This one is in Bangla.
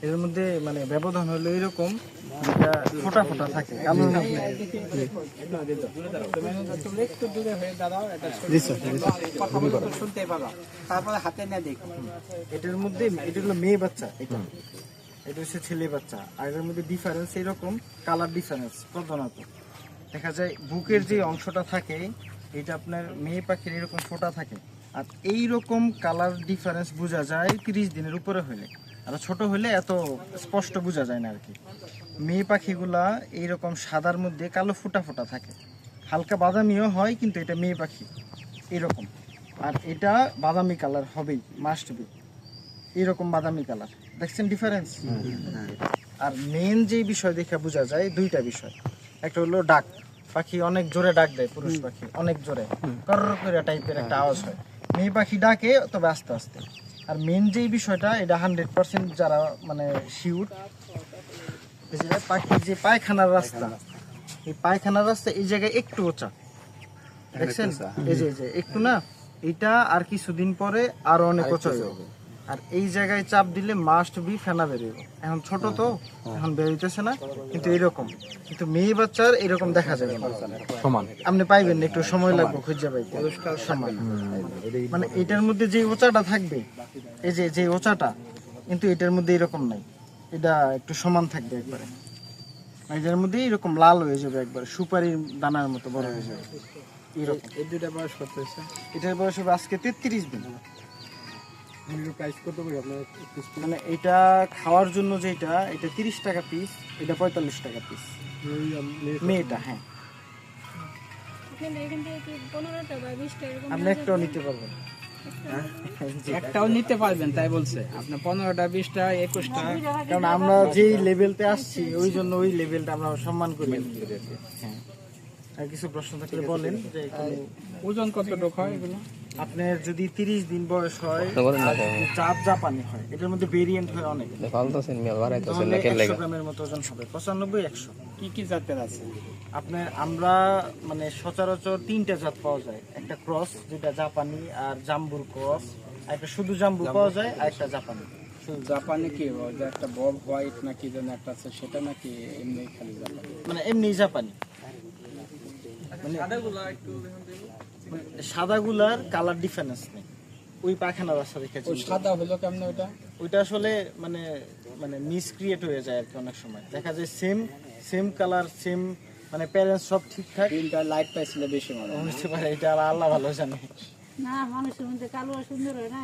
এর মধ্যে মানে ব্যবধান হলো এরকম, ফোটা ফোটা থাকে। এটার মধ্যে এটা হলো মেয়ে বাচ্চা, এটা হচ্ছে ছেলে বাচ্চা। আর এর মধ্যে ডিফারেন্স এরকম, কালার ডিফারেন্স প্রধানত দেখা যায়। বুকের যে অংশটা থাকে এটা আপনার মেয়ে পাখির এরকম ফোটা থাকে, আর এইরকম কালার ডিফারেন্স বোঝা যায় 30 দিনের উপরে হলে। আর ছোট হলে এত স্পষ্ট বোঝা যায় না আর কি। মেয়ে পাখিগুলা এইরকম সাদার মধ্যে কালো ফোটা ফোটা থাকে, হালকা বাদামিও হয়, কিন্তু এটা মেয়ে পাখি এরকম। আর এটা বাদামি কালার হবেই, মাস্ট বি এরকম বাদামি কালার। দেখছেন ডিফারেন্স? আর মেন যে বিষয় দেখে বোঝা যায় দুইটা বিষয়। একটা হলো ডাক, পাখি অনেক জোরে ডাক দেয়, পুরুষ পাখি অনেক জোরে কর করে টাইপের একটা আওয়াজ হয়। মেয়ে পাখি ডাকে তবে আস্তে আস্তে। আর মেন যেই বিষয়টা, এটা 100% যারা মানে শিওর, পাখির যে পায়খানার রাস্তা, এই পায়খানার রাস্তা এই জায়গায় একটু উঁচা, দেখছেন? এই যে একটু না, এটা আর কিছুদিন পরে আরো অনেক উঁচা যাবে। আর এই জায়গায় চাপ দিলে মাস্ট বি ফেনা বেরোবে। এখন ছোট তো, এখন বেরোইতেছে না, কিন্তু এরকম। কিন্তু মেয়ে বাচ্চার এরকম দেখা যাবে না, সমান আপনি পাইবেন, একটু সময় লাগবে খুঁজে পাইতে। সমান মানে এটার মধ্যে যে ওচাটা থাকবে, এই যে ওচাটা, কিন্তু এটার মধ্যে এরকম নাই, এটা একটু সমান থাকবে একবারে। এটার মধ্যে এরকম লাল হয়ে যাবে, একবারে সুপারির দানার মতো বড় হয়ে যাবে এরকম। এই দুইটা বয়স কত হয়েছে? এটার বয়স হবে আজকে 33 দিন। মানে এটা খাওয়ার জন্য যেটা, এটা 30 টাকা পিস, এটা 45 টাকা পিস মেয়েটা। হ্যাঁ, আপনি একটাও নিতে পারবেন, একটাও নিতে পারবেন তাই বলছে। আপনার 15টা 20টা 21টা, কারণ আমরা যেই লেভেলতে আসছি ওই জন্য ওই লেভেলটা আমরা সম্মান করি। হ্যাঁ, আর কিছু প্রশ্ন থাকলে বলেন। যে ওজন কতটুকু হয় এগুলো? আপনার যদি 30 দিন বয়স হয়, জাত জাপানি হয়, এটার মধ্যে ভেরিয়েন্ট হয় অনেক, 100 গ্রামের মতো ওজন হবে, 95-100। কি কি জাতের আছে আপনার? আমরা মানে সচরাচর 3টা জাত পাওয়া যায়। একটা ক্রস, যেটা জাপানি আর জাম্বুর ক্রস, আর একটা শুধু জাম্বু পাওয়া যায়, আর একটা জাপানি। জাপানি কি যে একটা বব হোয়াইট নাকি যেন একটা আছে, সেটা নাকি এমনি খালি জাপানি? মানে এমনি জাপানি, সাদাগুলার কালার ডিফারেন্স নেই। ওই পায়খানা রাস্তা দেখেছি, সাদা হলো কেমন ওইটা? ওইটা আসলে মানে মানে মিসক্রিয়েট হয়ে যায় আর কি। অনেক সময় দেখা যায় সেম কালার, সেম মানে প্যারেন্টস সব ঠিকঠাক, তিনটা লাইট পাইছিল বেশি মনে হতে পারে, এটা আল্লাহ ভালো জানে। না, মানুষের মধ্যে কালো সুন্দর হয় না।